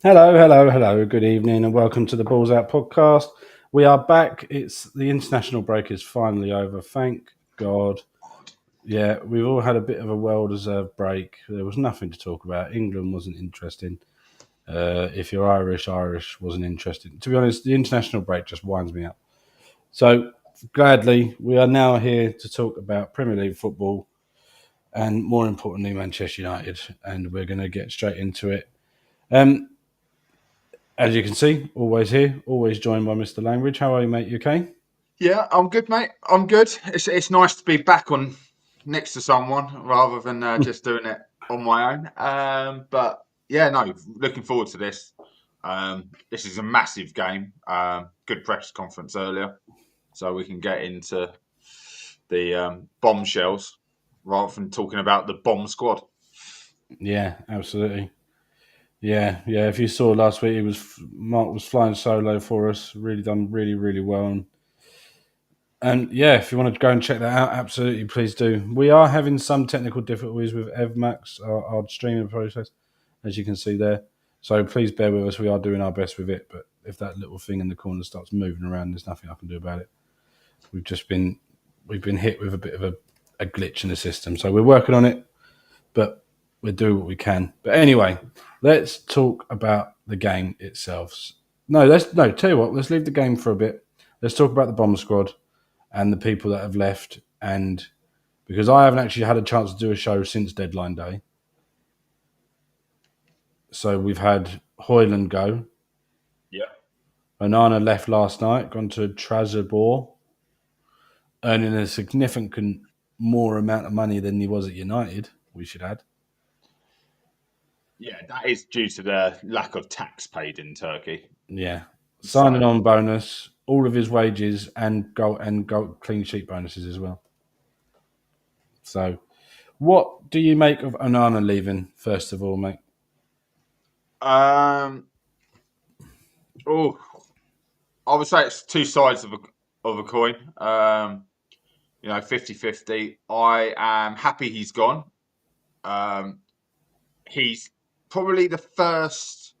Hello, hello, hello. Good evening, and welcome to the Balls Out podcast. We are back. It's the international break is finally over. Thank God. Yeah, we've all had a bit of a well-deserved break. There was nothing to talk about. England wasn't interesting. If you're Irish, Irish wasn't interesting. To be honest, the international break just winds me up. So gladly, we are now here to talk about Premier League football and, more importantly, Manchester United. And we're going to get straight into it. Um, As you can see, always here, always joined by Mr. Langridge. How are you, mate? You okay? Yeah, I'm good, mate. I'm good. It's nice to be back on next to someone rather than just doing it on my own. But yeah, no, looking forward to this. This is a massive game. Good press conference earlier, so we can get into the bombshells rather than talking about the bomb squad. Yeah, absolutely. Yeah, yeah. If you saw last week, Mark was flying solo for us. Really done, really, really well. And yeah, if you want to go and check that out, absolutely, please do. We are having some technical difficulties with EvMax, our streaming process, as you can see there. So please bear with us. We are doing our best with it, but if that little thing in the corner starts moving around, there's nothing I can do about it. We've just been we've been hit with a bit of a glitch in the system, so we're working on it. But we'll do what we can. But anyway, let's talk about the game itself. No. Tell you what, let's leave the game for a bit. Let's talk about the bomb squad and the people that have left. And because I haven't actually had a chance to do a show since deadline day, so we've had Hoyland go. Yeah. Onana left last night, gone to Trabzonspor, earning a significant more amount of money than he was at United. We should add. Yeah, that is due to the lack of tax paid in Turkey. Yeah. Signing So on bonus, all of his wages and goal clean sheet bonuses as well. So what do you make of Onana leaving, first of all, mate? um oh I would say it's two sides of a coin. 50-50. I am happy he's gone. Um, he's probably the first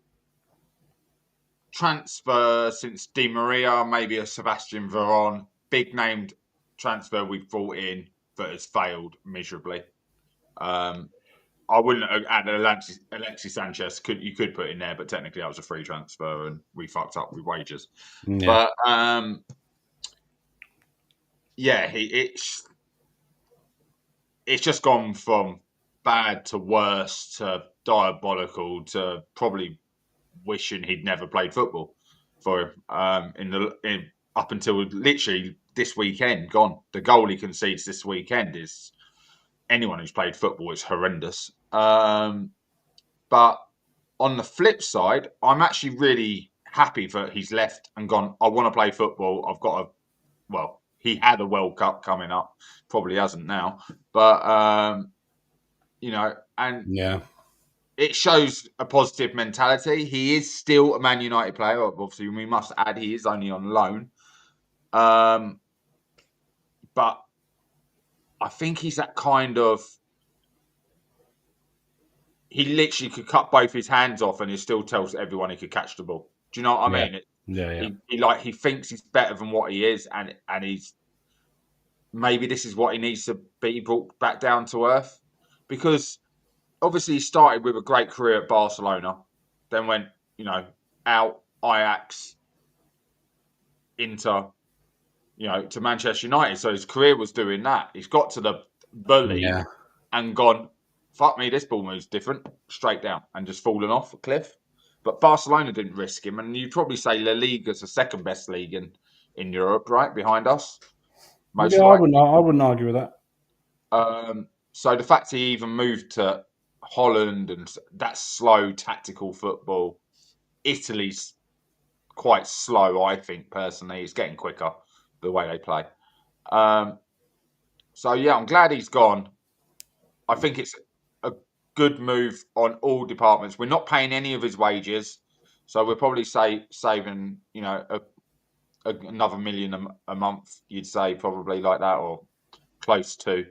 transfer since Di Maria, maybe a Sebastian Veron, big named transfer we've brought in that has failed miserably. Um, I wouldn't have added Alexis Sanchez. You could put in there, but technically that was a free transfer and we fucked up with wages. Yeah. But yeah, it's just gone from bad to worse to diabolical to probably wishing he'd never played football for him. Up until literally this weekend, gone. The goal he concedes this weekend is anyone who's played football is horrendous. But on the flip side, I'm actually really happy that he's left and gone. I want to play football. I've got a well. He had a World Cup coming up, probably hasn't now, but and Yeah. it shows a positive mentality. He is still a Man United player. Obviously, we must add he is only on loan. But I think he's that kind of. He literally could cut both his hands off, and he still tells everyone he could catch the ball. Do you know what I Yeah. mean? Yeah. Yeah. He thinks he's better than what he is, and he's maybe this is what he needs to be brought back down to earth, because obviously he started with a great career at Barcelona, then went out Ajax, Inter, to Manchester United. So his career was doing that. He's got to the league Yeah. and gone, fuck me, this ball moves different, straight down, and just fallen off a cliff. But Barcelona didn't risk him, and you'd probably say La Liga's the second best league in Europe, right behind us, most Yeah, I likely. wouldn't. I wouldn't argue with that. So the fact he even moved to Holland and that slow tactical football, Italy's quite slow, I think personally. It's getting quicker the way they play. Um, so yeah, I'm glad he's gone. I think it's a good move on all departments. We're not paying any of his wages, so we're probably saving another million a month. You'd say probably like that or close to.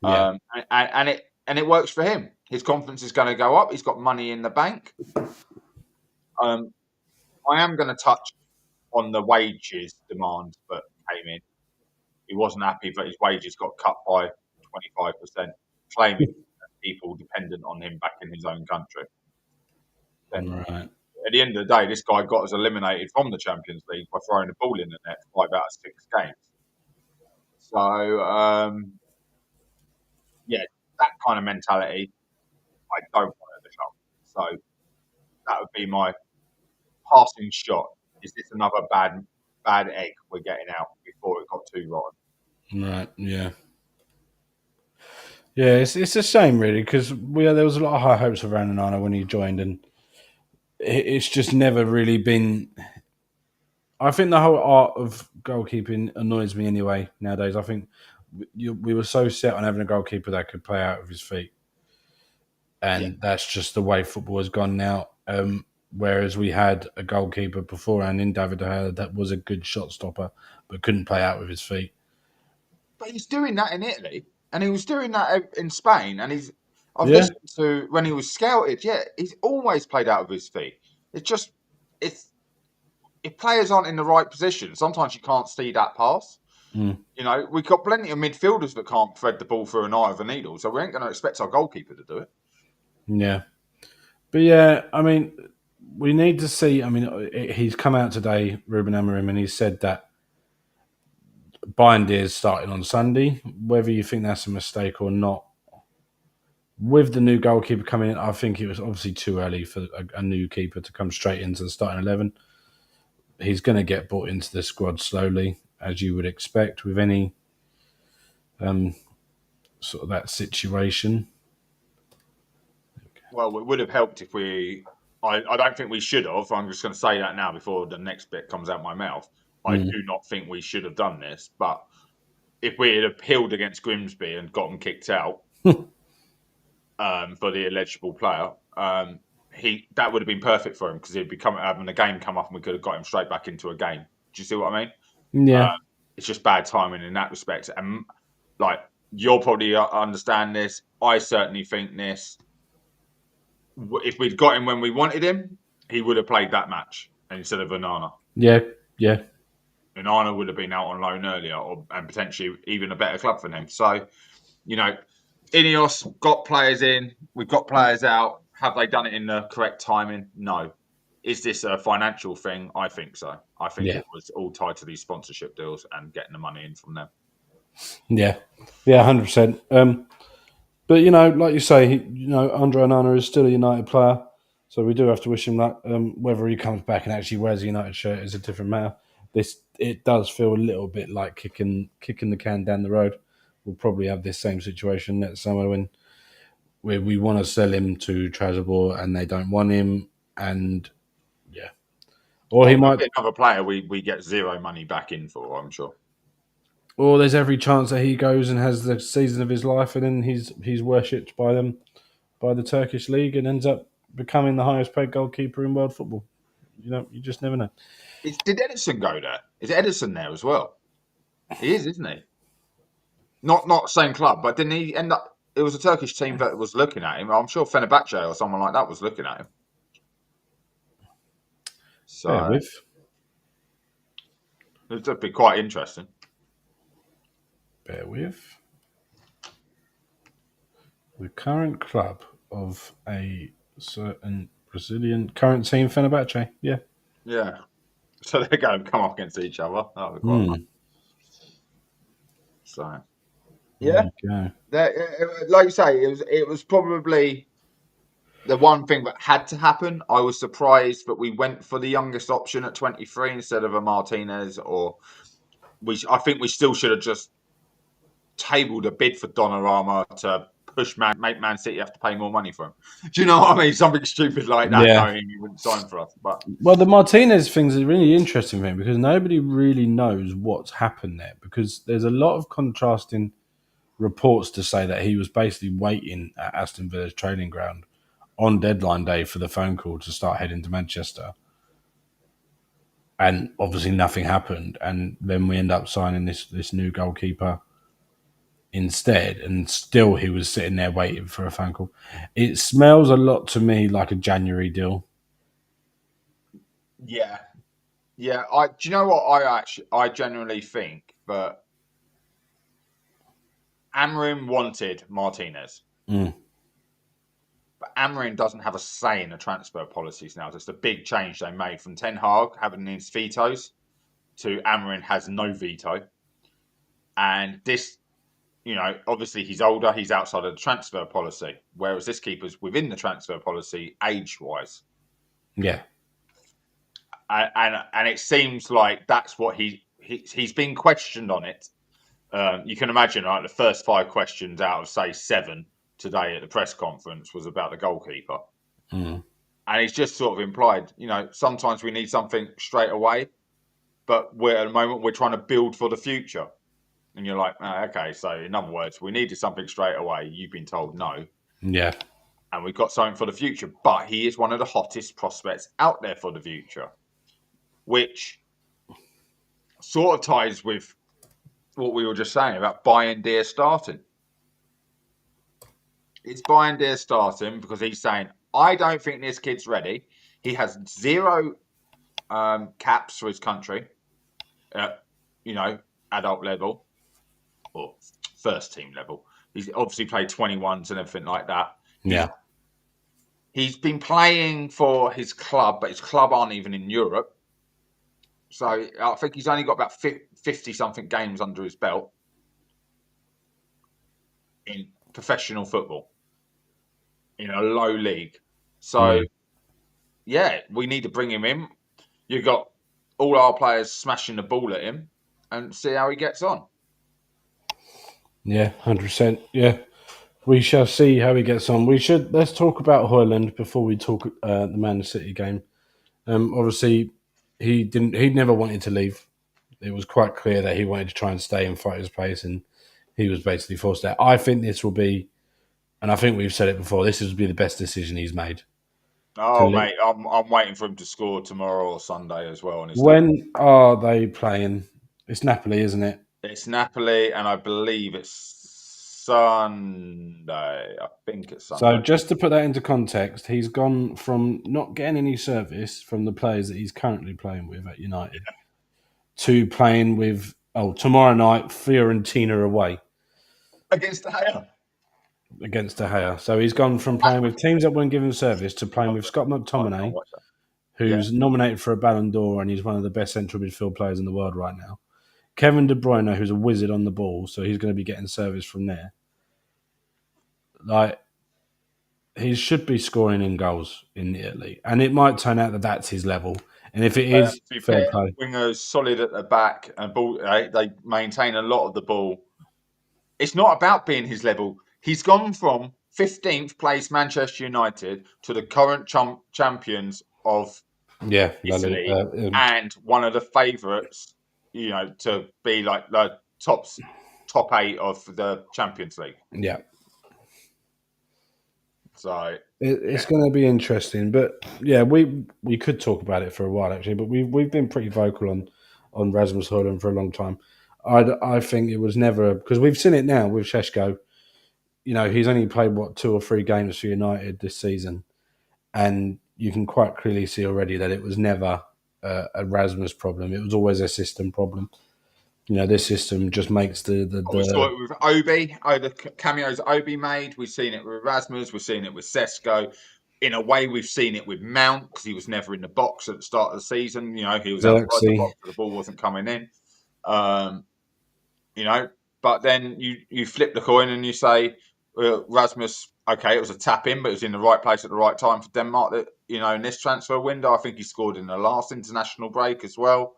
Yeah. And it works for him. His confidence is going to go up. He's got money in the bank. I am going to touch on the wages demand that came in. He wasn't happy that his wages got cut by 25%, claiming that people dependent on him back in his own country. Then Right. at the end of the day, this guy got us eliminated from the Champions League by throwing a ball in the net 5 out of 6 games. So, yeah, that kind of mentality, I don't want at the club. So that would be my passing shot. Is this another bad egg we're getting out before it got too rotten? Right. Yeah. Yeah. It's a shame, really, because there was a lot of high hopes of Onana when he joined, and it's just never really been. I think the whole art of goalkeeping annoys me anyway nowadays. I think we were so set on having a goalkeeper that could play out of his feet, Yeah. and that's just the way football has gone now. Whereas we had a goalkeeper beforehand in David De Gea that was a good shot stopper but couldn't play out with his feet. But he's doing that in Italy, and he was doing that in Spain, and I've Yeah. listened to when he was scouted. Yeah, he's always played out of his feet. It's just it's if players aren't in the right position, sometimes you can't see that pass. Mm. You know, we've got plenty of midfielders that can't thread the ball through an eye of a needle, so we ain't going to expect our goalkeeper to do it. Yeah. But yeah, I mean, we need to see. I mean, he's come out today, Ruben Amorim, and he said that Bindy is starting on Sunday. Whether you think that's a mistake or not, with the new goalkeeper coming in, I think it was obviously too early for a new keeper to come straight into the starting 11. He's going to get brought into the squad slowly, as you would expect with any sort of that situation. Well, it would have helped if we. I don't think we should have. I'm just going to say that now before the next bit comes out my mouth. I do not think we should have done this. But if we had appealed against Grimsby and got him kicked out for the illegible player, that would have been perfect for him because he'd be having a game come up and we could have got him straight back into a game. Do you see what I mean? Yeah. It's just bad timing in that respect. And like you'll probably understand this. I certainly think this. If we'd got him when we wanted him, he would have played that match instead of Onana. Yeah. Yeah. Onana would have been out on loan earlier, and potentially even a better club for him. So, you know, Ineos got players in, we've got players out. Have they done it in the correct timing? No. Is this a financial thing? I think so. I think it was all tied to these sponsorship deals and getting the money in from them. Yeah. Yeah, 100%. But, you know, like you say, Andre Onana is still a United player, so we do have to wish him that. Whether he comes back and actually wears a United shirt is a different matter. It does feel a little bit like kicking the can down the road. We'll probably have this same situation next summer where we want to sell him to Trabzonspor and they don't want him, and yeah, or he might be another player we get zero money back in for. I'm sure. Or there's every chance that he goes and has the season of his life, and then he's worshipped by the Turkish league, and ends up becoming the highest paid goalkeeper in world football. You know, you just never know. Did Edison go there? Is Edison there as well? He is, isn't he? Not same club, but didn't he end up? It was a Turkish team that was looking at him. I'm sure Fenerbahce or someone like that was looking at him. So it'd be quite interesting. Bear with. The current club of a certain Brazilian current team, Fenerbahce. Yeah. Yeah. So they're going to come up against each other. That would be quite fun. So, yeah. Like you say, it was probably the one thing that had to happen. I was surprised that we went for the youngest option at 23 instead of a Martinez, I think we still should have just tabled a bid for Donnarumma to make Man City have to pay more money for him. Do you know what I mean? Something stupid like that, knowing he wouldn't sign for us. Well, the Martinez thing's a really interesting thing because nobody really knows what's happened there, because there's a lot of contrasting reports to say that he was basically waiting at Aston Villa's training ground on deadline day for the phone call to start heading to Manchester. And obviously nothing happened. And then we end up signing this new goalkeeper instead. And still he was sitting there waiting for a phone call. It smells a lot to me like a January deal. Yeah, yeah. Do you know what I genuinely think that Amorim wanted Martinez, Mm. but Amorim doesn't have a say in the transfer policies now. That's the big change they made from Ten Hag having his vetoes to Amorim has no veto, and this. Obviously he's older, he's outside of the transfer policy, whereas this keeper's within the transfer policy age-wise. Yeah. And it seems like that's what he's been questioned on it. You can imagine, right? The first 5 questions out of say 7 today at the press conference was about the goalkeeper, Mm. and he's just sort of implied, sometimes we need something straight away, but at the moment we're trying to build for the future. And you're like, oh, okay, so in other words, we needed something straight away. You've been told no, Yeah. and we've got something for the future. But he is one of the hottest prospects out there for the future, which sort of ties with what we were just saying about Bayern Deer starting. It's Bayern Deer starting because he's saying, I don't think this kid's ready. He has 0 caps for his country at, adult level or first team level. He's obviously played 21s and everything like that. Yeah. He's been playing for his club, but his club aren't even in Europe. So I think he's only got about 50-something games under his belt in professional football in a low league. So, yeah, we need to bring him in. You've got all our players smashing the ball at him and see how he gets on. Yeah, 100%. Yeah. We shall see how he gets on. Let's talk about Hoyland before we talk the Man City game. Obviously, he never wanted to leave. It was quite clear that he wanted to try and stay and fight his place, and he was basically forced out. I think this will be, and I think we've said it before, this will be the best decision he's made. Oh, mate, I'm waiting for him to score tomorrow or Sunday as well on his debut. When are they playing? It's Napoli, isn't it? It's Napoli, and I believe it's Sunday. I think it's So Sunday. just to put that into context, he's gone from not getting any service from the players that he's currently playing with at United to playing with, tomorrow night, Fiorentina away Against the Gea. against De Gea. So he's gone from playing with teams that won't give him service to playing with Scott I can't McTominay, watch that. Yeah. who's nominated for a Ballon d'Or and he's one of the best central midfield players in the world right now. Kevin De Bruyne, who's a wizard on the ball, so he's going to be getting service from there. Like, he should be scoring in goals in Italy, and it might turn out that that's his level. And if it is, To be fair fair, play. wingers solid at the back and ball. They maintain a lot of the ball. It's not about being his level. He's gone from 15th place Manchester United to the current champions of Yeah, Italy and one of the favourites, to be like the top 8 of the Champions League. yeah. So It's going to be interesting, but yeah, we could talk about it for a while actually. But we've been pretty vocal on Rasmus Højlund for a long time. I think it was never because we've seen it now with Šeško. He's only played 2 or 3 games for United this season, and you can quite clearly see already that it was never a Rasmus problem. It was always a system problem. This system just makes we saw it with Obi. The cameos Obi made. We've seen it with Rasmus. We've seen it with Sesko. In a way, we've seen it with Mount because he was never in the box at the start of the season. He was outside the box, the ball wasn't coming in. But then you flip the coin and you say Rasmus. Okay, it was a tap in, but it was in the right place at the right time for Denmark. That in this transfer window, I think he scored in the last international break as well.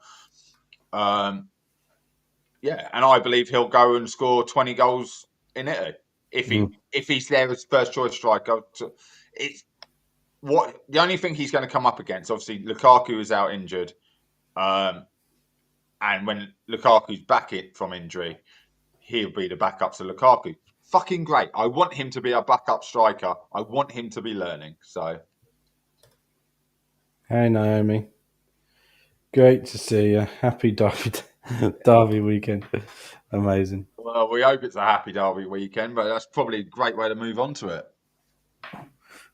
Yeah, and I believe he'll go and score 20 goals in Italy if he's there as first choice striker. It's the only thing he's going to come up against. Obviously, Lukaku is out injured, and when Lukaku's back from injury, he'll be the backup to Lukaku. Fucking great! I want him to be a backup striker. I want him to be learning. So, hey Naomi, great to see you. Happy Derby weekend. Amazing. Well, we hope it's a happy Derby weekend, but that's probably a great way to move on to it.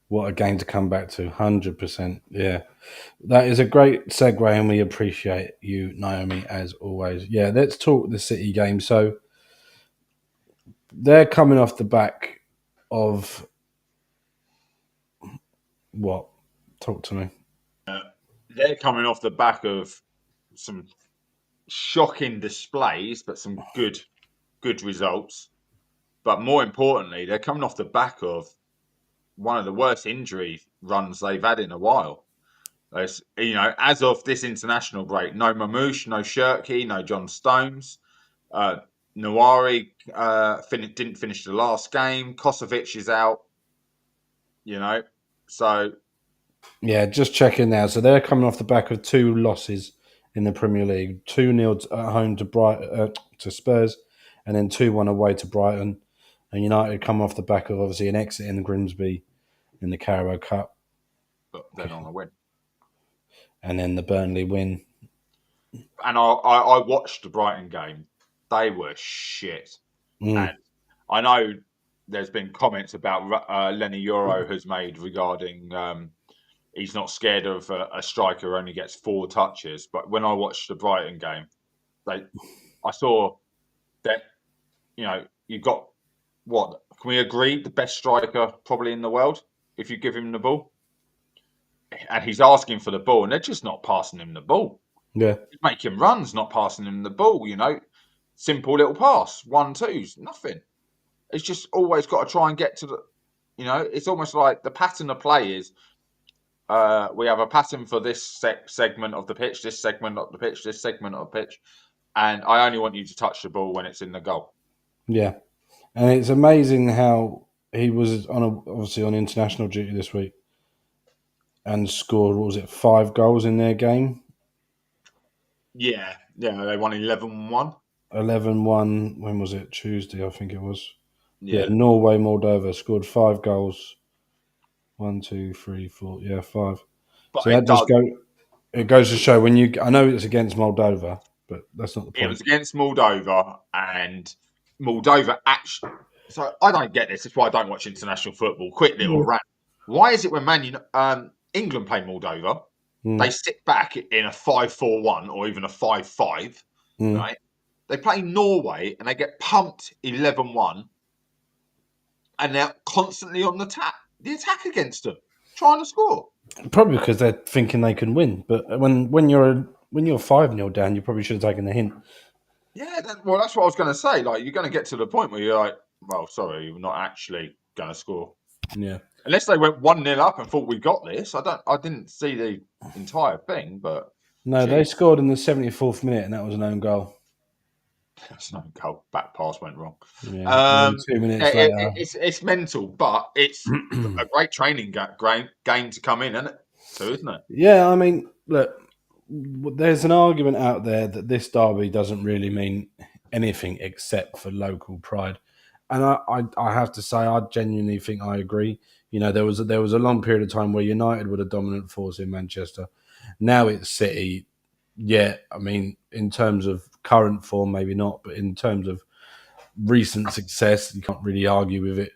What a game to come back to. 100%. Yeah. That is a great segue, and we appreciate you, Naomi, as always. Yeah, let's talk the City game. So they're coming off the back of what? Talk to me. They're coming off the back of some shocking displays, but some good results. But more importantly, they're coming off the back of one of the worst injury runs they've had in a while. As of this international break, no Mamouche, no Shirky, no John Stones. Nawari didn't finish the last game. Kosovic is out. So Yeah, just checking now. So they're coming off the back of 2 losses in the Premier League: 2-0 at home to Spurs, and then 2-1 away to Brighton. And United come off the back of obviously an exit in Grimsby in the Carabao Cup, but then on a win. and then the Burnley win. And I watched the Brighton game. They were shit. And I know there's been comments about Lenny Euro has made regarding he's not scared of a striker who only gets 4 touches. But when I watched the Brighton game, I saw that, you've got, what, can we agree, the best striker probably in the world if you give him the ball? And he's asking for the ball, and they're just not passing him the ball. Yeah. Making runs, not passing him the ball, Simple little pass, 1-2s, nothing. It's just always got to try and get to the, it's almost like the pattern of play is we have a pattern for this segment of the pitch, this segment of the pitch, this segment of the pitch, and I only want you to touch the ball when it's in the goal. Yeah. And it's amazing how he was obviously on international duty this week and scored, what was it, 5 goals in their game? Yeah, they won 11-1. 11-1, when was it? Tuesday, I think it was. Yeah, Norway, Moldova scored 5 goals. 1, 2, 3, 4. Yeah, 5. But so it goes to show I know it's against Moldova, but that's not the point. It was against Moldova, and Moldova actually. So I don't get this. That's why I don't watch international football. Quick little rant. Why is it when England play Moldova, they sit back in a 5-4-1 or even a 5-5, right? They play Norway and they get pumped 11-1, and they're constantly on the attack against them, trying to score. Probably because they're thinking they can win. But when you're 5-0 down, you probably should have taken the hint. Yeah, that's what I was going to say. Like, you're going to get to the point where you're like, well, sorry, you're not actually going to score. Yeah. Unless they went 1-0 up and thought we got this. I didn't see the entire thing, but no, they scored in the 74th minute, and that was an own goal. That's no goal. Back pass went wrong. Yeah. 2 minutes later, it's mental, but it's a great training game to come in, isn't it? Yeah, I mean, look, there's an argument out there that this derby doesn't really mean anything except for local pride, and I have to say I genuinely think I agree. There was a long period of time where United were the dominant force in Manchester. Now it's City. Yeah, I mean, in terms of current form, maybe not, but in terms of recent success, you can't really argue with it.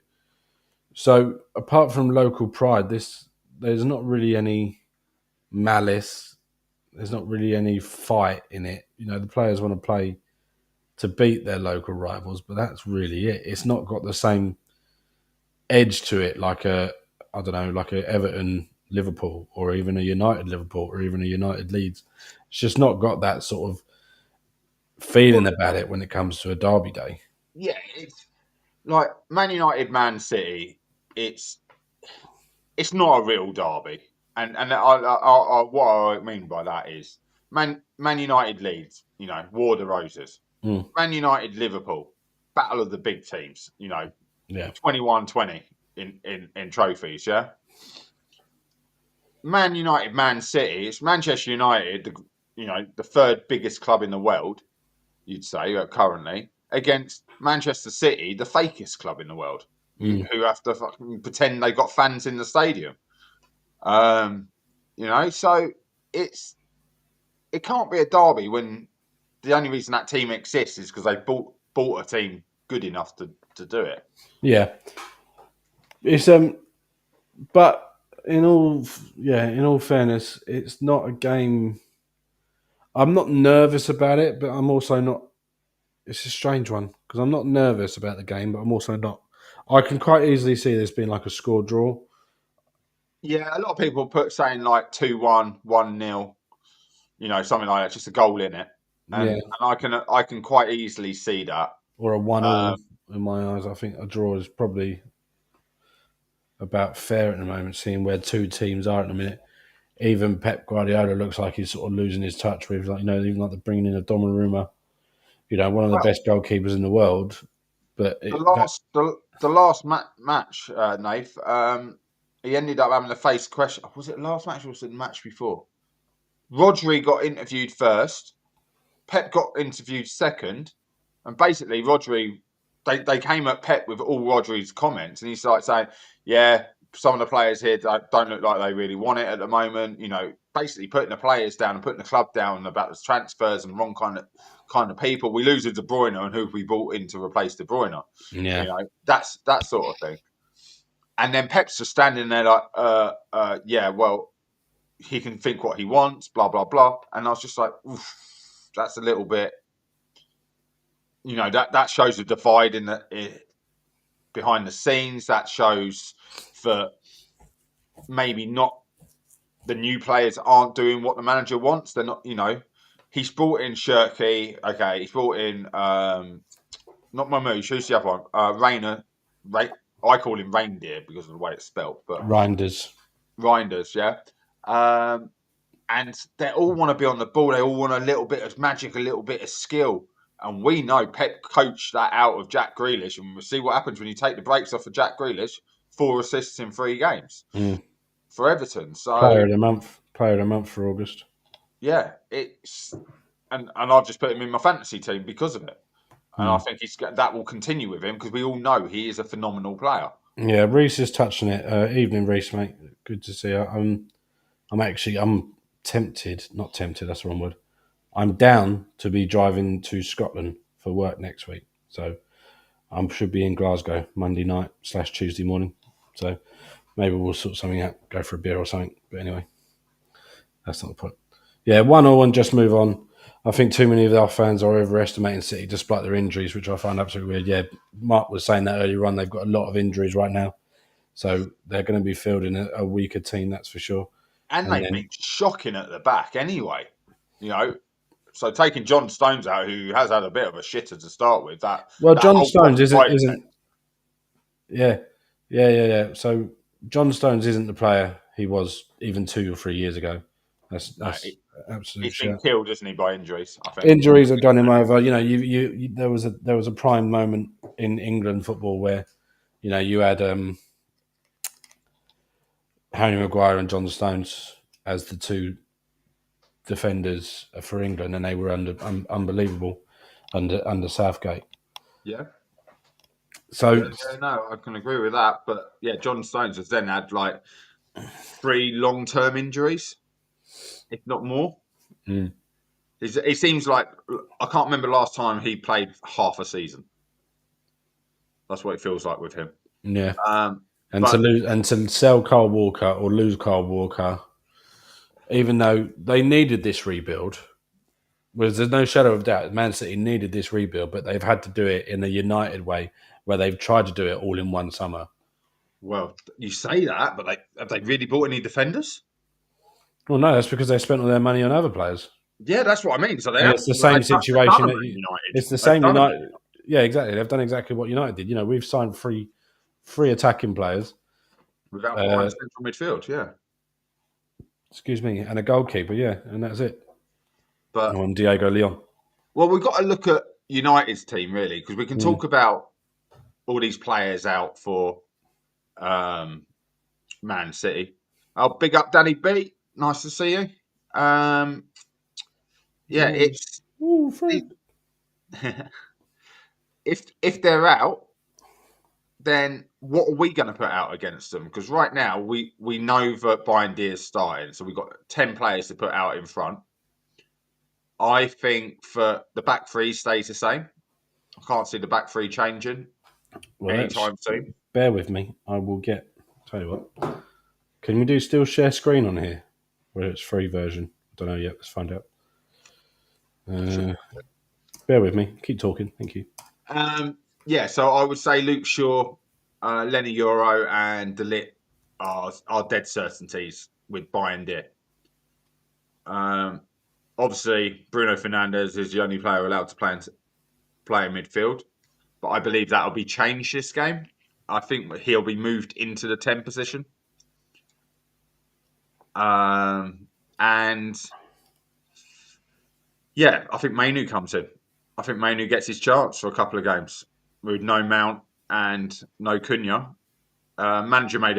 So, apart from local pride, there's not really any malice. There's not really any fight in it. The players want to play to beat their local rivals, but that's really it. It's not got the same edge to it like a Everton Liverpool, or even a United Liverpool, or even a United Leeds. It's just not got that sort of feeling about it when it comes to a derby day. Yeah, it's like Man United, Man City. It's not a real derby, and what I mean by that is Man United Leeds. War of the Roses. Man United Liverpool, battle of the big teams. 21-20 in trophies. Yeah. Man United, Man City. It's Manchester United, the third biggest club in the world, you'd say currently, against Manchester City, the fakest club in the world, who have to fucking pretend they got fans in the stadium. So it can't be a derby when the only reason that team exists is because they bought a team good enough to do it. Yeah, it's but in all fairness, it's not a game. I'm not nervous about it, but I'm also not. It's a strange one because I'm not nervous about the game, but I'm also not. I can quite easily see this being like a score draw. Yeah, a lot of people saying like 2-1, 1-0, something like that, just a goal in it. Yeah, And I can quite easily see that. or a 1-1 Um, in my eyes. I think a draw is probably about fair at the moment, seeing where two teams are at the minute. Even Pep Guardiola looks like he's sort of losing his touch with, like, even like the bringing in a Donnarumma, one of the well, best goalkeepers in the world. But the last match, Nath, he ended up having to face question. Was it last match or was it the match before? Rodri got interviewed first. Pep got interviewed second, and basically Rodri, they came at Pep with all Rodri's comments, and he started saying, "Yeah, some of the players here don't look like they really want it at the moment." Basically putting the players down and putting the club down about the transfers and wrong kind of people. We lose a De Bruyne, and who we brought in to replace De Bruyne. yeah, That's that sort of thing. And then Pep's just standing there like, yeah, well, he can think what he wants, blah blah blah. And I was just like, oof, that's a little bit. That shows a divide behind the scenes. That shows that maybe not the new players aren't doing what the manager wants. They're not. He's brought in Shirky. Okay, he's brought in not Mamouche. Who's the other one? Rainer. I call him Reindeer because of the way it's spelled, but Reinders. Reinders. Yeah. And they all want to be on the ball. They all want a little bit of magic, a little bit of skill. And we know Pep coached that out of Jack Grealish. And we'll see what happens when you take the brakes off of Jack Grealish. 4 assists in 3 games for Everton. So, Player of the month for August. yeah, it's and I've just put him in my fantasy team because of it. And I think that will continue with him because we all know he is a phenomenal player. Yeah, Reese is touching it. Evening, Reese, mate. Good to see you. I'm tempted. Not tempted. That's the wrong word. I'm down to be driving to Scotland for work next week. So I should be in Glasgow Monday night / Tuesday morning. So maybe we'll sort something out, go for a beer or something. But anyway, that's not the point. Yeah, 1-1 and just move on. I think too many of our fans are overestimating City despite their injuries, which I find absolutely weird. Yeah, Mark was saying that earlier on. They've got a lot of injuries right now. So they're going to be fielding a weaker team, that's for sure. And they've been shocking at the back anyway. So taking John Stones out, who has had a bit of a shitter to start with, John Stones isn't. Yeah. So John Stones isn't the player he was even 2 or 3 years ago. That's absolute he's shit. been killed, isn't he, by injuries? I think Injuries have done him over. There was a prime moment in England football where, you had Harry Maguire and John Stones as the two defenders for England, and they were unbelievable under Southgate. Yeah. So no, I can agree with that. But yeah, John Stones has then had like 3 long-term injuries, if not more. It seems like I can't remember last time he played half a season. That's what it feels like with him. Yeah. To sell Kyle Walker or lose Kyle Walker, even though they needed this rebuild, there's no shadow of doubt, Man City needed this rebuild, but they've had to do it in a United way, where they've tried to do it all in one summer. Well, you say that, but have they really bought any defenders? Well, no, that's because they spent all their money on other players. Yeah, that's what I mean. So it's the same situation. It's the same United. Yeah, exactly. They've done exactly what United did. We've signed three attacking players without buying central midfield. Yeah. Excuse me, and a goalkeeper. Yeah, and that's it. But on Diego Leon. Well, we've got to look at United's team really because we can talk about all these players out for Man City. Oh, big up, Danny B. Nice to see you. It's if they're out, then what are we going to put out against them? Because right now we know that Brian Deer's starting, so we've got 10 players to put out in front. I think that the back three stays the same. I can't see the back three changing anytime soon. Bear with me. I will tell you what. Can we do still share screen on here? Whether it's free version. I don't know yet. Let's find out. Bear with me. Keep talking. Thank you. Yeah, so I would say Luke Shaw, Lenny Euro, and De Ligt are dead certainties with buying dear. Obviously, Bruno Fernandes is the only player allowed to play in midfield, but I believe that will be changed this game. I think he'll be moved into the 10 position. And yeah, I think Mainu comes in. I think Mainu gets his chance for a couple of games with no Mount and no Cunha. Manager made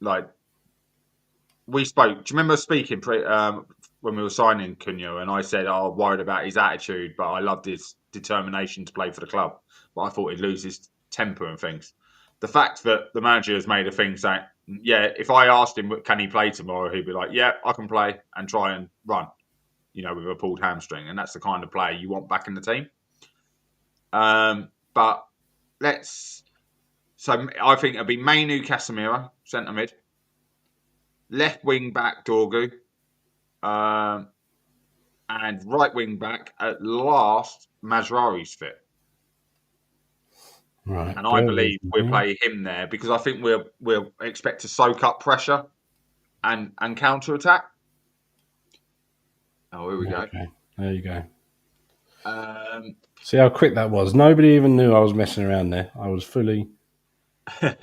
like we spoke. Do you remember speaking when we were signing Cunha? And I said, "Oh, worried about his attitude, but I loved his determination to play for the club. But I thought he'd lose his temper and things." The fact that the manager has made a thing saying, "Yeah, if I asked him, can he play tomorrow?" He'd be like, "Yeah, I can play and try and run." With a pulled hamstring, and that's the kind of player you want back in the team. But so I think it'll be Mainu, Casemiro, centre mid, left wing back Dorgu, and right wing back at last Mazraoui's fit. Right, and I believe we'll play him there because I think we'll expect to soak up pressure and counter attack. Oh, here we go. Okay, there you go. See how quick that was. Nobody even knew I was messing around there. I was fully. And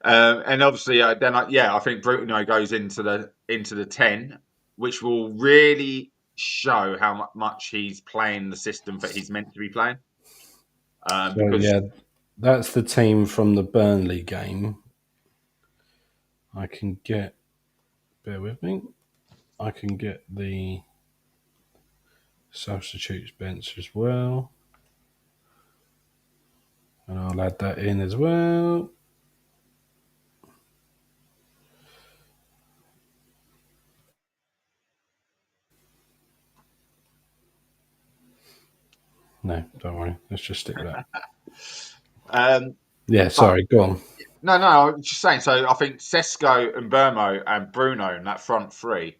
obviously, then I think Bruno goes into the 10, which will really show how much he's playing the system that he's meant to be playing. That's the team from the Burnley game. I can get. Bear with me. I can get the substitutes bench as well. And I'll add that in as well. No, don't worry. Let's just stick with that. Sorry, go on. No, I was just saying. So I think Sesko and Burmo and Bruno in that front three.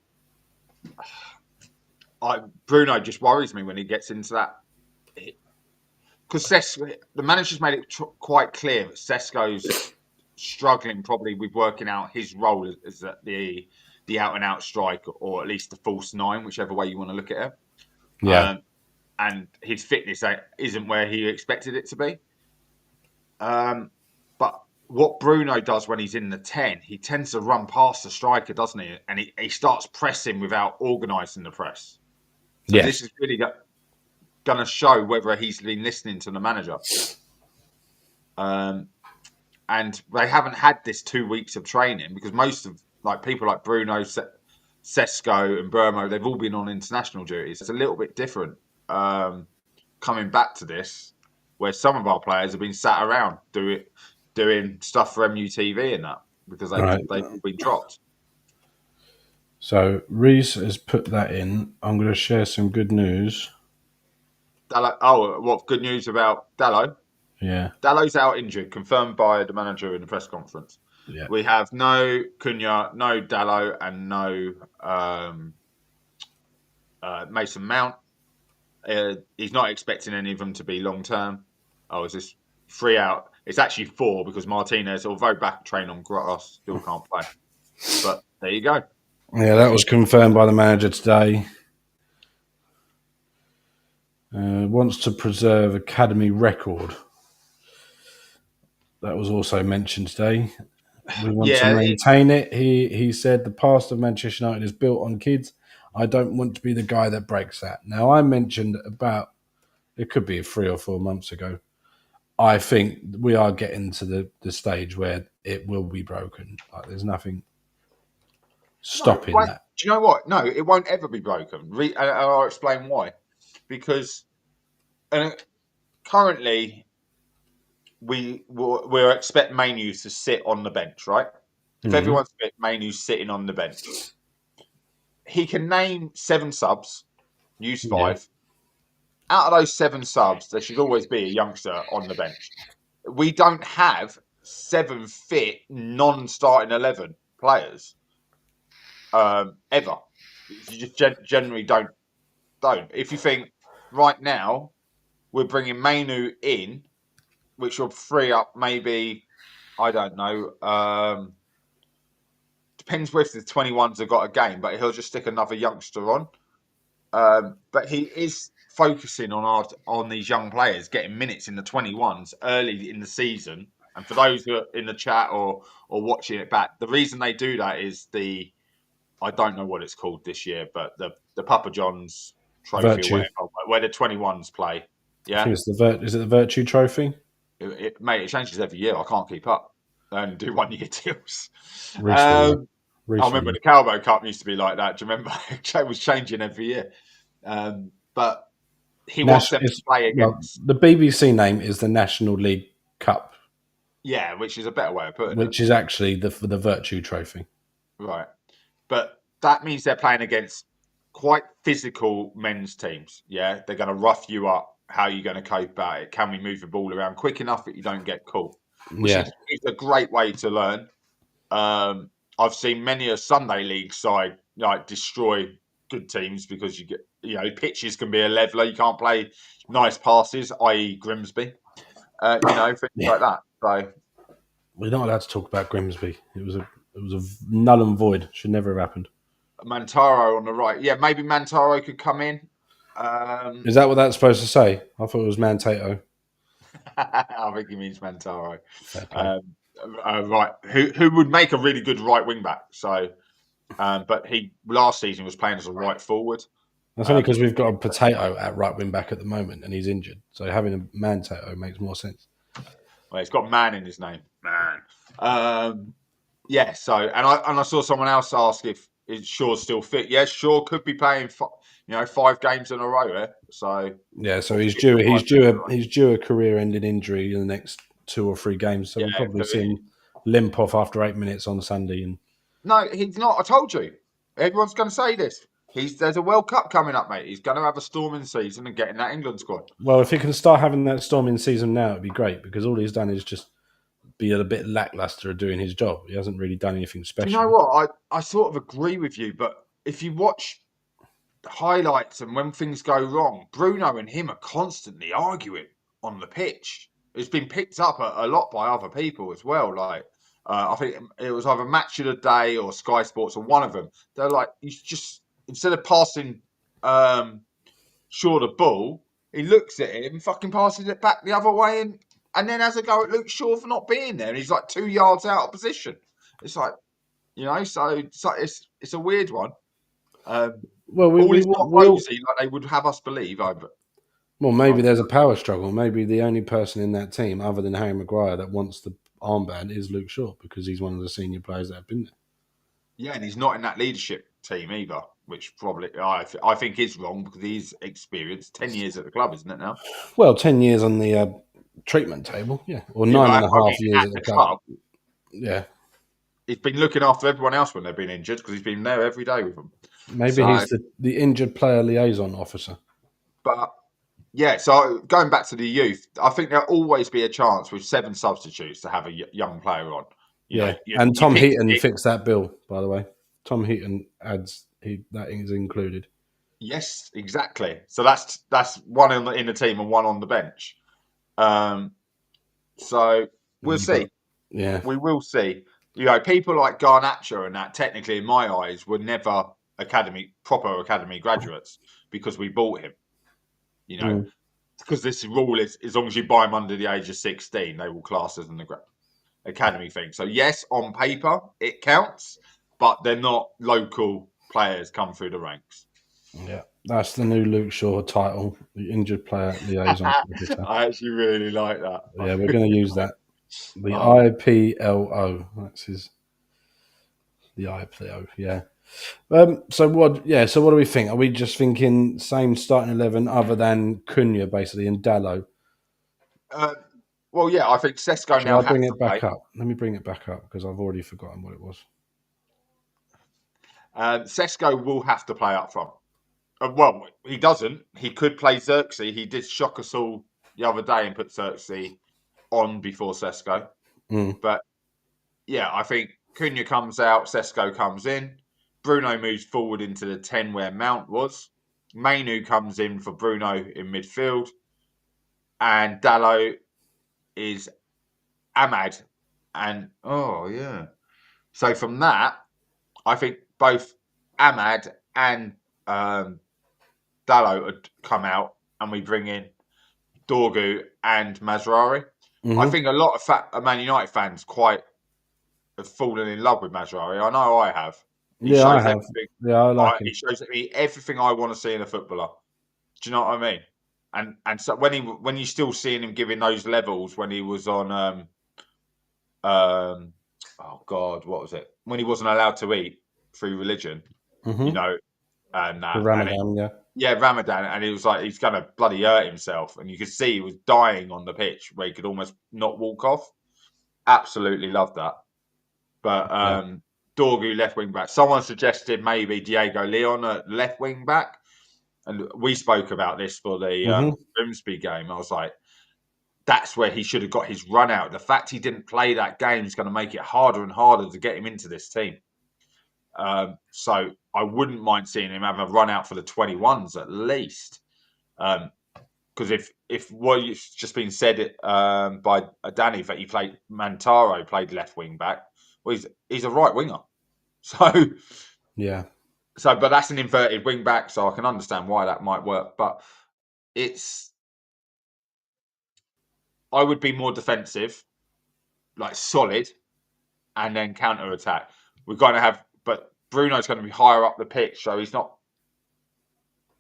Bruno just worries me when he gets into that. Because the manager's made it quite clear that Sesko's struggling probably with working out his role as the out and out striker, or at least the false nine, whichever way you want to look at it. Yeah. And his fitness isn't where he expected it to be. But what Bruno does when he's in the 10, he tends to run past the striker, doesn't he? And he starts pressing without organising the press. So This is really going to show whether he's been listening to the manager. And they haven't had this 2 weeks of training because most of people like Bruno, Sesko and Burmo, they've all been on international duties. It's a little bit different coming back to this, where some of our players have been sat around doing stuff for MUTV and that because they've all been dropped. So Reese has put that in. I'm going to share some good news. What good news about Dallo? Yeah. Dallo's out injured, confirmed by the manager in the press conference. Yeah. We have no Cunha, no Dallo, and no Mason Mount. He's not expecting any of them to be long term. Is this 3 out? It's actually 4 because Martinez, although back train on grass, still can't play. But there you go. Yeah, that was confirmed by the manager today. Wants to preserve academy record. That was also mentioned today. We want to maintain it. He said the past of Manchester United is built on kids. I don't want to be the guy that breaks that. Now, I mentioned it could be 3 or 4 months ago. I think we are getting to the stage where it will be broken. There's nothing stopping that. Do you know what? No, it won't ever be broken. I'll explain why. Because currently we expect Mainu to sit on the bench, right? If everyone's fit, Mainu's sitting on the bench. He can name 7 subs, use 5. Yeah. Out of those 7 subs, there should always be a youngster on the bench. We don't have 7 fit non-starting 11 players ever. You just generally don't. If you think right now we're bringing Mainu in, which will free up maybe, I don't know. Depends if the 21s have got a game, but he'll just stick another youngster on. But he is focusing on these young players getting minutes in the 21s early in the season. And for those who are in the chat or watching it back, the reason they do that is I don't know what it's called this year, but the Papa John's Trophy or Virtue. whatever, where the 21s play. I Yeah, think it's is it the Virtue Trophy? Mate, it changes every year. I can't keep up and do 1 year deals. Recently. I remember the Calvo Cup used to be like that. Do you remember? It was changing every year. But he wants them to play against. The BBC name is the National League Cup, Yeah, which is a better way of putting it. which is actually the Virtue Trophy. Right. But that means they're playing against quite physical men's teams. Yeah, they're going to rough you up. How are you going to cope about it? Can we move the ball around quick enough that you don't get caught? Which is a great way to learn. I've seen many a Sunday League side like destroy good teams because you get, pitches can be a leveler. You can't play nice passes, i.e. Grimsby, things like that. So we're not allowed to talk about Grimsby. It was a null and void. Should never have happened. Mantaro on the right. Yeah, maybe Mantaro could come in. Is that what that's supposed to say? I thought it was Mantato. I think he means Mantaro. Right. Who would make a really good right wing back? So, but he last season was playing as a right forward. That's only because we've got a Potato at right wing back at the moment, and he's injured. So having a Mantato makes more sense. Well, it's got man in his name. Man. Yeah. So, and I saw someone else ask if Shaw's still fit. Yes, Shaw could be playing 5 games in a row here. So yeah, so he's due a career-ending injury in the next 2 or 3 games. So we'll probably see him limp off after 8 minutes on Sunday. And no, he's not. I told you. Everyone's going to say this. There's a World Cup coming up, mate. He's going to have a storming season and get in that England squad. Well, if he can start having that storming season now, it'd be great because all he's done is just be a bit lackluster at doing his job. He hasn't really done anything special. Do you know what? I sort of agree with you, but if you watch the highlights and when things go wrong, Bruno and him are constantly arguing on the pitch. It's been picked up a lot by other people as well. Like I think it was either Match of the Day or Sky Sports or one of them. They're like, he's just instead of passing Shaw the ball, he looks at him, fucking passes it back the other way, and then has a go at Luke Shaw for not being there, and he's like 2 yards out of position. It's like, so it's a weird one. All is not rosy like they would have us believe. Well, maybe there's a power struggle. Maybe the only person in that team, other than Harry Maguire, that wants the armband is Luke Shaw because he's one of the senior players that have been there. Yeah, and he's not in that leadership team either, which probably I think is wrong because he's experienced 10 years at the club, isn't it now? Well, 10 years on the treatment table, yeah, or 9.5 years at the club. Yeah, he's been looking after everyone else when they've been injured because he's been there every day with them. Maybe he's the injured player liaison officer. But yeah, so going back to the youth, I think there'll always be a chance with 7 substitutes to have a young player on. And Tom Heaton fixed that bill, by the way. Tom Heaton adds that is included. Yes, exactly. So that's one in the team and one on the bench. So we'll see. Yeah, we will see. People like Garnacho and that, technically, in my eyes, were never proper academy graduates because we bought him. Because this rule is as long as you buy him under the age of 16, they will class as an academy thing. So yes, on paper it counts, but they're not local players come through the ranks. Yeah, that's the new Luke Shaw title, the injured player liaison. I actually really like that. Yeah, we're going to use that. The IPLO. That's his. The IPLO. Yeah. So what do we think? Are we just thinking same starting 11 other than Cunha basically and Dallo? Well, yeah, I think Sesko now. I'll bring it back up. Let me bring it back up because I've already forgotten what it was. Sesko will have to play up front. Well, he doesn't. He could play Xerxes. He did shock us all the other day and put Xerxes on before Sesko. But yeah, I think Cunha comes out, Sesko comes in, Bruno moves forward into the 10 where Mount was. Mainu comes in for Bruno in midfield, and Dallo is Ahmad. And oh yeah. So from that, I think both Ahmad and Dallo had come out, and we bring in Dorgu and Mazrari. I think a lot of Man United fans quite have fallen in love with Mazrari. I know I have. He Yeah, I shows have. everything. Yeah, I like him. He shows me everything I want to see in a footballer. Do you know what I mean? And so when you still seeing him giving those levels when he was on oh God, what was it? When he wasn't allowed to eat through religion, you know, and The that and it, Ramadan, yeah. yeah, Ramadan, and he was like he's gonna bloody hurt himself, and you could see he was dying on the pitch where he could almost not walk off. Absolutely loved that. But Yeah. Dorgu left wing back. Someone suggested maybe Diego Leon at left wing back, and we spoke about this for the Grimsby game. I was like, that's where he should have got his run out. The fact he didn't play that game is going to make it harder and harder to get him into this team. So I wouldn't mind seeing him have a run out for the 21s at least. Because if what you've just been said by Danny that he played Mantaro played left wing back, well he's a right winger. So Yeah. but that's an inverted wing back, so I can understand why that might work. But I would be more defensive, like solid, and then counter attack. We're going to have, but Bruno's going to be higher up the pitch, so he's not.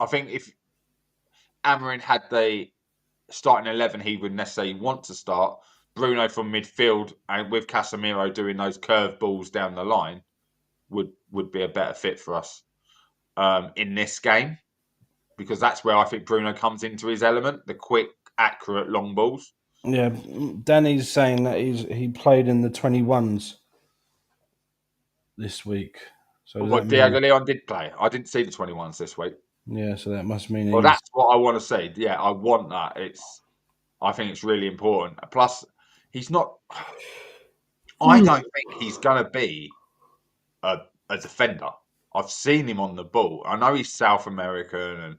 I think if Amarin had the starting 11, he would necessarily want to start Bruno from midfield, and with Casemiro doing those curved balls down the line, would be a better fit for us in this game, because that's where I think Bruno comes into his element, the quick, accurate long balls. Yeah. Danny's saying that he played in the 21s this week. So does Well, that mean? Diego Leon did play. I didn't see the 21s this week. Yeah, so that must mean Well, he's. that's what I want to see. Yeah, I want that. I think it's really important. Plus, he's not. I don't think he's going to be a defender. I've seen him on the ball. I know he's South American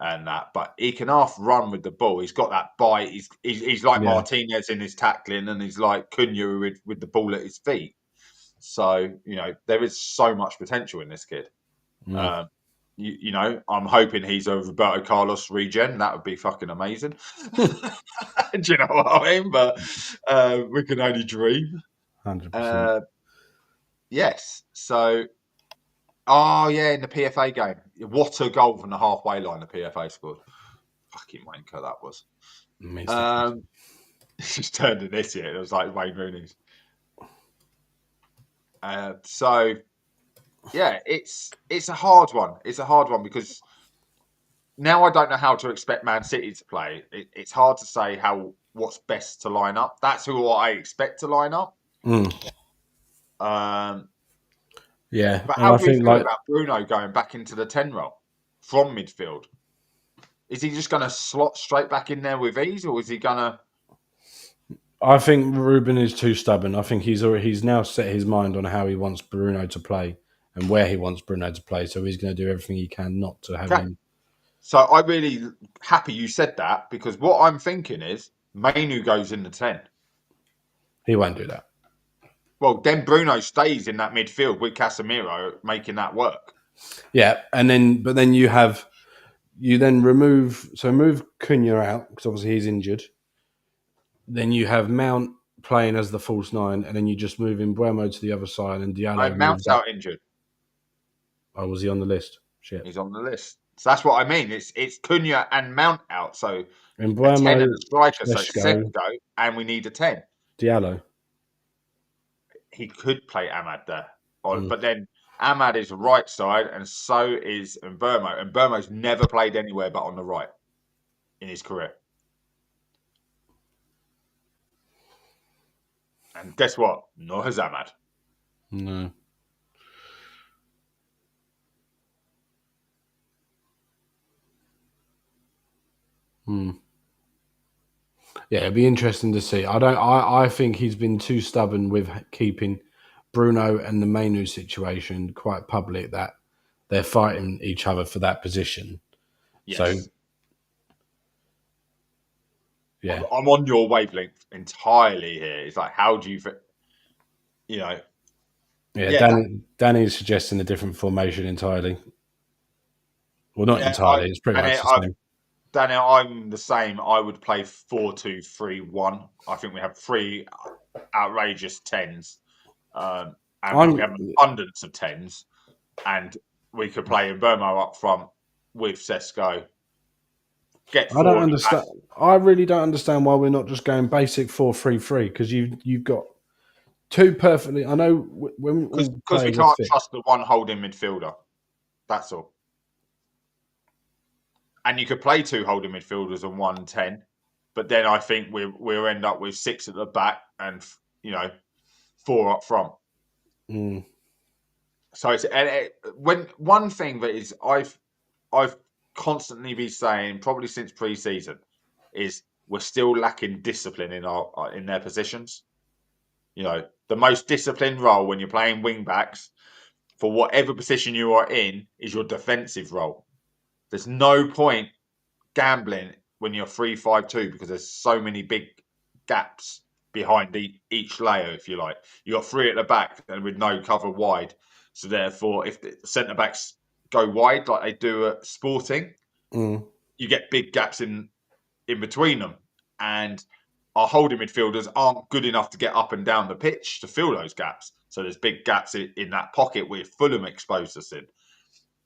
and that, but he can half run with the ball. He's got that bite. He's like Yeah. Martinez in his tackling, and he's like Cunha with the ball at his feet. So there is so much potential in this kid. Mm. I'm hoping he's a Roberto Carlos regen. That would be fucking amazing. Do you know what I mean? But we can only dream. 100%. Yes. So, oh yeah, in the PFA game, what a goal from the halfway line the PFA scored. Fucking wanker that was. Just turned to this year. It was like Wayne Rooney's. So yeah, it's a hard one. It's a hard one because now I don't know how to expect Man City to play. It's hard to say what's best to line up. That's who I expect to line up. Yeah, But and how I do we think feel like about Bruno going back into the 10 role from midfield? Is he just going to slot straight back in there with ease, or is he going to? I think Ruben is too stubborn. I think he's now set his mind on how he wants Bruno to play and where he wants Bruno to play. So he's going to do everything he can not to have him. So I'm really happy you said that, because what I'm thinking is Mainu goes in the 10. He won't do that. Well, then Bruno stays in that midfield with Casemiro making that work. Yeah, and then you then move Cunha out because obviously he's injured. Then you have Mount playing as the false nine, and then you just move in Buemo to the other side, and Diallo Mount's moves up. out injured. Oh, was he on the list? Shit. He's on the list. So that's what I mean. It's Cunha and Mount out. So And a 10 Buemo, and a striker. So Sesko, Sesko, and we need a 10. Diallo. He could play Ahmad there. But then Ahmad is right side, and so is Mbermo. And Mbermo's never played anywhere but on the right in his career. And guess what? Nor has Ahmad. No. Yeah, it'd be interesting to see. I think he's been too stubborn with keeping Bruno and the Mainu situation quite public that they're fighting each other for that position. So Yes. yeah, I'm on your wavelength entirely here. It's like, how do you, you know, yeah. yeah, Danny's suggesting a different formation entirely. Well, not yeah. I entirely. It's pretty and much the I, same. Daniel, I'm the same. I would play 4-2-3-1. I think we have three outrageous tens, and we I'm. have an abundance of tens, and we could play Burmo up front with Sesko. Get I don't four at the back understand. I really don't understand why we're not just going basic 4-3-3 because you've got two perfectly. I know when all because we players are can't fit. trust the one holding midfielder. That's all. And you could play two holding midfielders and 1-10, but then I think we'll end up with six at the back and four up front. Mm, So it's when one thing that is I've constantly been saying probably since pre-season is we're still lacking discipline in their positions. The most disciplined role when you're playing wing backs for whatever position you are in is your defensive role. There's no point gambling when you're 3-5-2 because there's so many big gaps behind each layer, if you like. You got three at the back and with no cover wide. So therefore, if the centre backs go wide like they do at Sporting, mm. you get big gaps in between them. And our holding midfielders aren't good enough to get up and down the pitch to fill those gaps. So there's big gaps in that pocket where Fulham exposed us in.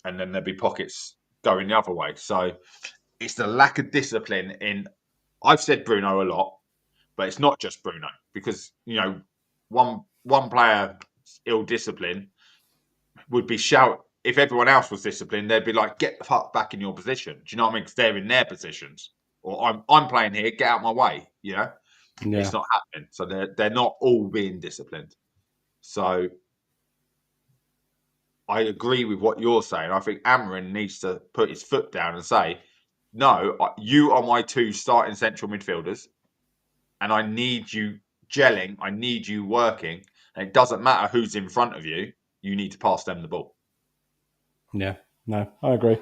And then there'll be pockets going the other way. So it's the lack of discipline in. I've said Bruno a lot, but it's not just Bruno because one player ill discipline would be shout. If everyone else was disciplined, they'd be like, "Get the fuck back in your position." Do you know what I mean? Because they're in their positions, or I'm playing here. Get out my way. Yeah, It's not happening. So they're not all being disciplined. So I agree with what you're saying. I think Amarin needs to put his foot down and say, "No, you are my two starting central midfielders, and I need you gelling. I need you working. And it doesn't matter who's in front of you. You need to pass them the ball." yeah. No, I agree.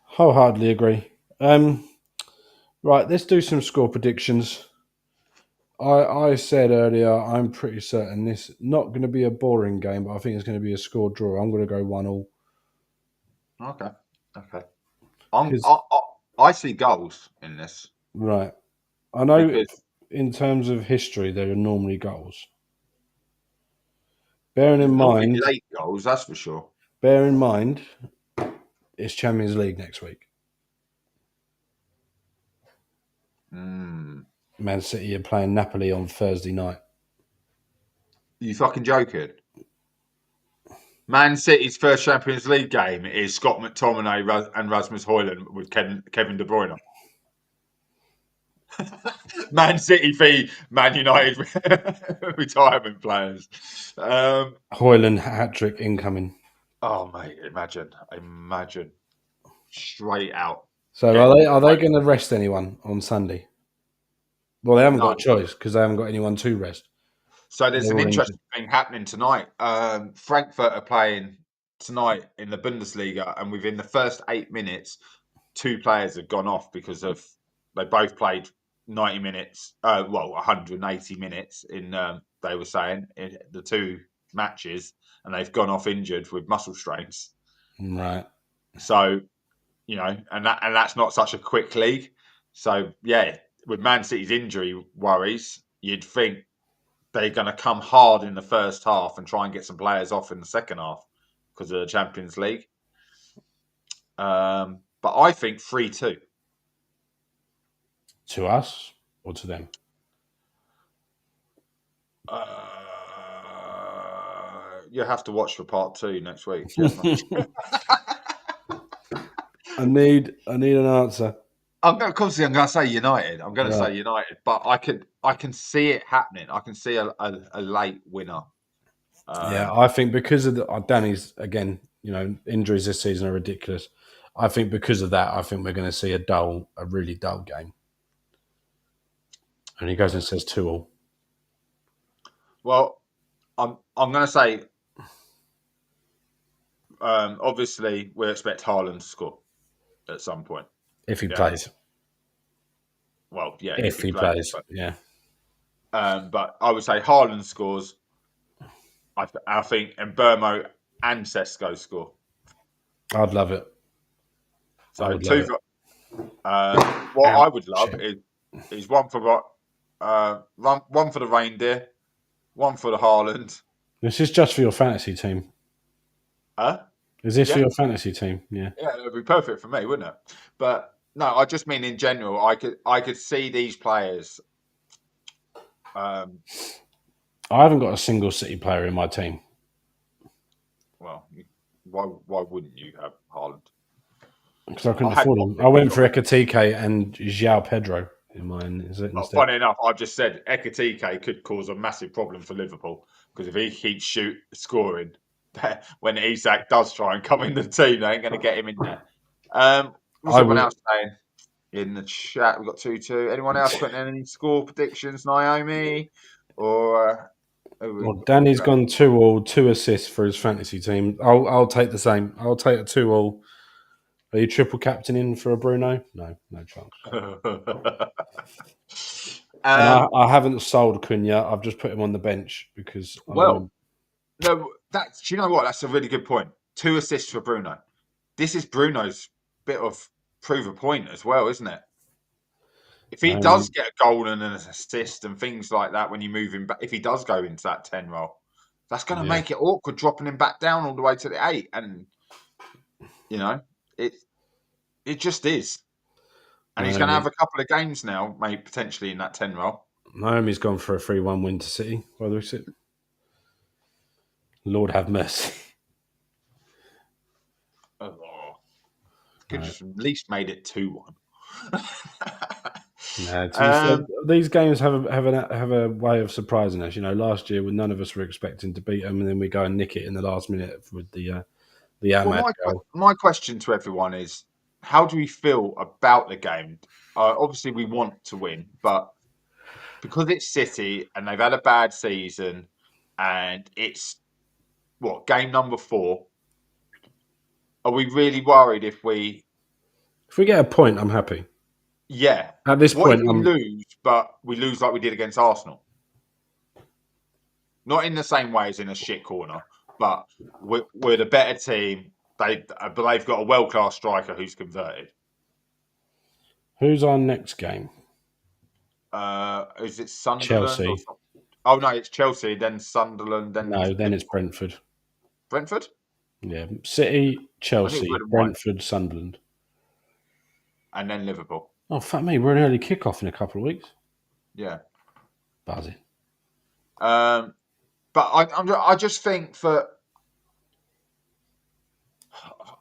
Wholeheartedly agree. Right, let's do some score predictions. I said earlier, I'm pretty certain this not going to be a boring game, but I think it's going to be a score draw. I'm going to go 1-1. Okay. Okay. I'm, Because, I, I, I see goals in this right, I know because in terms of history, there are normally goals. Bearing in there's normally mind, late goals, that's for sure. bear in mind, it's Champions League next week. Mm. Man City are playing Napoli on Thursday night. You fucking joking? Man City's first Champions League game is Scott McTominay and Rasmus Højlund with Kevin De Bruyne. Man City v Man United retirement players. Højlund hat trick incoming. Oh mate, imagine straight out. So Get are they going to rest anyone on Sunday? Well, they haven't got a none. choice because they haven't got anyone to rest. So there's They're an all injured. interesting thing happening tonight. Frankfurt are playing tonight in the Bundesliga, and within the first 8 minutes, two players have gone off because of they both played 90 minutes. 180 minutes in they were saying in the two matches, and they've gone off injured with muscle strains. Right. So and that's not such a quick league. So yeah, with Man City's injury worries, you'd think they're going to come hard in the first half and try and get some players off in the second half because of the Champions League. But I think 3-2. To us or to them? You have to watch for part 2 next week. Yes, mate. I need an answer. I'm going to say United. I'm going to Right. say United, but I can see it happening. I can see a late winner. Yeah, I think because of Danny's again, injuries this season are ridiculous. I think because of that, I think we're going to see a really dull game. And he goes and says 2-2. Well, I'm going to say, obviously, we expect Haaland to score at some point. If he Yeah. plays. Well, yeah, If he plays, yeah. But I would say Haaland scores. I think Mbermo and Sesko score. I'd love it. I So would love it. what Ouch. I would love is one for one for the reindeer, one for the Haaland. This is just for your fantasy team. Huh? Is this for Yeah, your fantasy team? Yeah. yeah, it'd be perfect for me, wouldn't it? But no, I just mean in general. I could see these players. I haven't got a single City player in my team. Well, why wouldn't you have Haaland? Because I couldn't I had afford one him. I went for for Ekatike and João Pedro in mine instead. funny enough, I've just said Ekatike could cause a massive problem for Liverpool because if he keeps scoring, when Isak does try and come in the team, they ain't going to get him in there. What's I everyone would. else saying in the chat? We've got 2-2. Anyone else putting any score predictions? Naomi or Well, Danny's gone 2-2, 2 assists for his fantasy team. I'll take the same. I'll take a 2-2. Are you triple captaining for a Bruno? No chance. And I haven't sold Cunha. I've just put him on the bench because I well, remember. no, that's you know what? That's a really good point. 2 assists for Bruno. This is Bruno's bit of prove a point as well, isn't it? If he does get a goal and an assist and things like that when you move him back, if he does go into that 10 role, that's going to make it awkward dropping him back down all the way to the 8. And, you know, it just is. And he's going to have a couple of games now, maybe potentially in that 10 role. Naomi's gone for a 3-1 win to City. By the way, Lord have mercy. Oh, could have at least made it 2-1. These games have a way of surprising us. You know, last year when none of us were expecting to beat them, and then we go and nick it in the last minute with the Ahmad goal. My question to everyone is, how do we feel about the game? Obviously, we want to win, but because it's City and they've had a bad season, and it's game number 4. Are we really worried if we get a point? I'm happy. Yeah. At this What point, if we lose, but we lose like we did against Arsenal? Not in the same way as in a shit corner, but we're the better team. They've got a world-class striker who's converted. Who's our next game? Is it Sunderland? Chelsea. Oh no, it's Chelsea. Then Sunderland. Then it's Brentford. Brentford. Yeah, City, Chelsea, Brentford, Sunderland, and then Liverpool. Oh fuck me! We're an early kickoff in a couple of weeks. Yeah, buzzing. But I just think that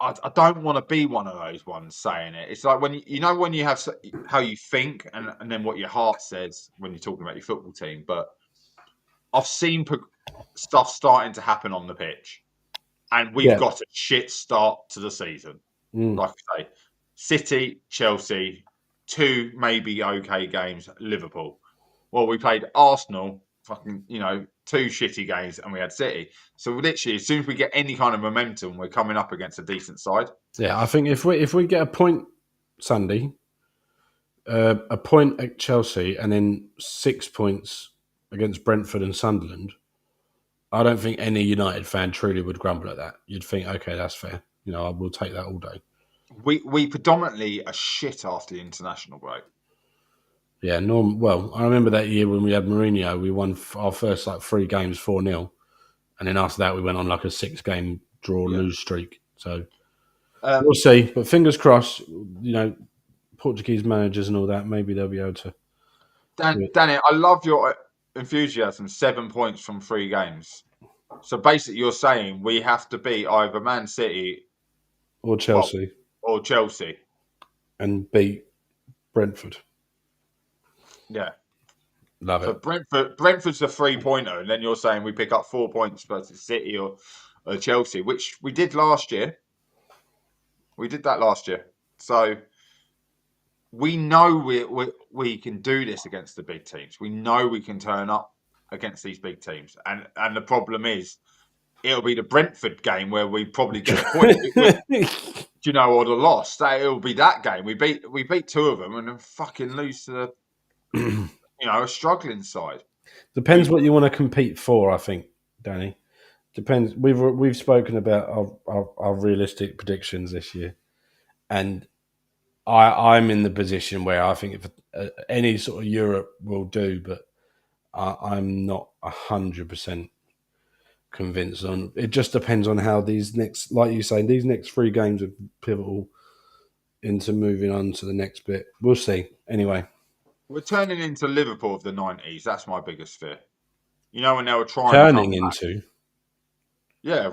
I don't want to be one of those ones saying it. It's like when when you have how you think and then what your heart says when you're talking about your football team. But I've seen stuff starting to happen on the pitch, and we've got a shit start to the season. Like I say, City, Chelsea, 2 maybe okay games. Liverpool. Well, we played Arsenal. 2 shitty games, and we had City. So literally, as soon as we get any kind of momentum, we're coming up against a decent side. Yeah, I think if we get a point Sunday, a point at Chelsea, and then 6 points against Brentford and Sunderland, I don't think any United fan truly would grumble at that. You'd think, okay, that's fair. I will take that all day. We predominantly are shit after the international break. Yeah, well, I remember that year when we had Mourinho, we won our first 3 games 4-0. And then after that, we went on a 6-game draw-lose streak. So we'll see. But fingers crossed, Portuguese managers and all that, maybe they'll be able to. Danny, I love your enthusiasm. 7 points from 3 games. So basically, you're saying we have to beat either Man City or Chelsea. And beat Brentford. Yeah. Love it. Brentford's a 3-pointer, and then you're saying we pick up 4 points versus City or Chelsea, which we did last year. We did that last year. So we know we can do this against the big teams. We know we can turn up against these big teams, and the problem is it'll be the Brentford game where we probably get a point. You know, or the loss. It'll be that game. We beat two of them and then fucking lose to the a struggling side. Depends what you want to compete for, I think, Danny. Depends. We've spoken about our realistic predictions this year, and I'm in the position where I think if any sort of Europe will do, but I'm not 100% convinced on. It just depends on how these next, like you say, these next 3 games are pivotal into moving on to the next bit. We'll see. Anyway, We're turning into Liverpool of the 90s. That's my biggest fear. You know, when they were trying to turning come back. into. Yeah,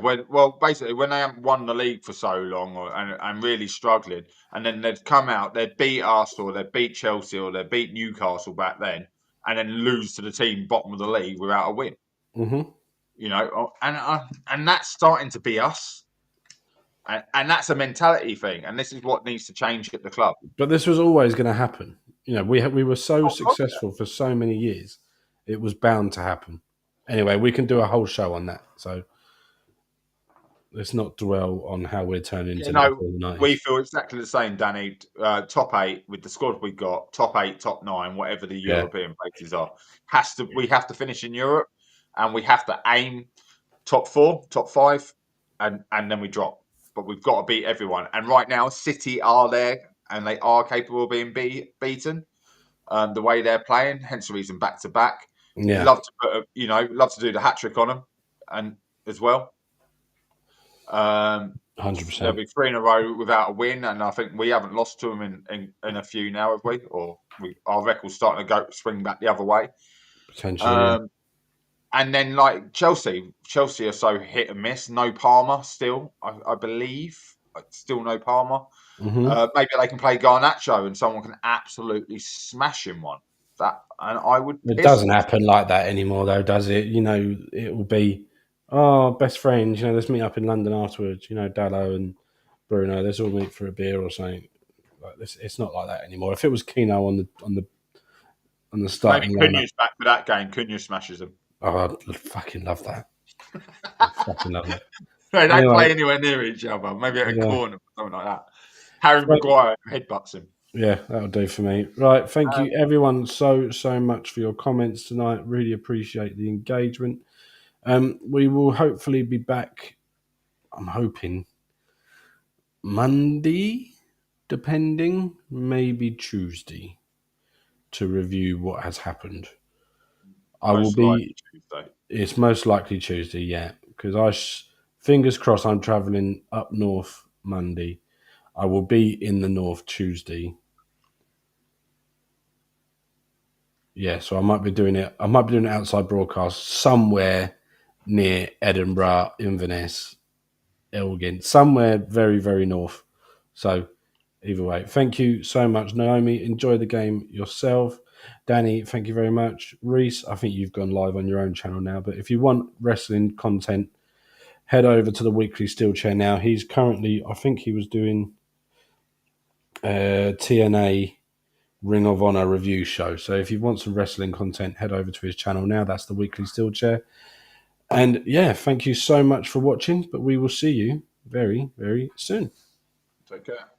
basically when they haven't won the league for so long and really struggling, and then they'd come out, they'd beat Arsenal, they'd beat Chelsea, or they'd beat Newcastle back then, and then lose to the team bottom of the league without a win. Mm-hmm. You know, and that's starting to be us, and that's a mentality thing, and this is what needs to change at the club. But this was always going to happen. You know, we were so Oh, successful for so many years, it was bound to happen. Anyway, we can do a whole show on that. So let's not dwell on how we're turning into Liverpool tonight. We feel exactly the same, Danny. Top 8 with the squad we got, top 8, top 9, whatever the European places are, we have to finish in Europe, and we have to aim top 4, top 5, and then we drop. But we've got to beat everyone. And right now, City are there, and they are capable of being beaten. The way they're playing, hence the reason back to back. Yeah, love to do the hat trick on them, and as well. 100%. There'll be 3 in a row without a win, and I think we haven't lost to them in a few now, have we? Or our record's starting to swing back the other way. Potentially. And then like Chelsea are so hit and miss. No Palmer still, I believe. Still no Palmer. Mm-hmm. Maybe they can play Garnacho and someone can absolutely smash him one. And I would. It doesn't happen like that anymore, though, does it? You know, it will be, best friends. You know, let's meet up in London afterwards. You know, Dallo and Bruno, let's all meet for a beer or something. Like this, it's not like that anymore. If it was Keno on the starting maybe lineup, Cunha's back for that game. Cunha smashes them. oh, I'd fucking love that. I fucking love it. They don't play anywhere near each other. Maybe at a corner or something like that. Harry Maguire headbutts him. Yeah, that'll do for me. Right, thank you everyone so much for your comments tonight. Really appreciate the engagement. We will hopefully be back, I'm hoping, Monday, depending, maybe Tuesday, to review what has happened. Tuesday. It's most likely Tuesday, yeah, because fingers crossed, I'm travelling up north Monday. I will be in the north Tuesday. Yeah, so I might be doing it. I might be doing an outside broadcast somewhere near Edinburgh, Inverness, Elgin, somewhere very, very north. So either way, thank you so much, Naomi. Enjoy the game yourself. Danny, thank you very much. Reese, I think you've gone live on your own channel now, but if you want wrestling content, head over to the Weekly Steel Chair now. He's currently, I think he was doing TNA Ring of Honor review show. So if you want some wrestling content, head over to his channel now. That's the Weekly Steel Chair. And yeah, thank you so much for watching, but we will see you very, very soon. Take care.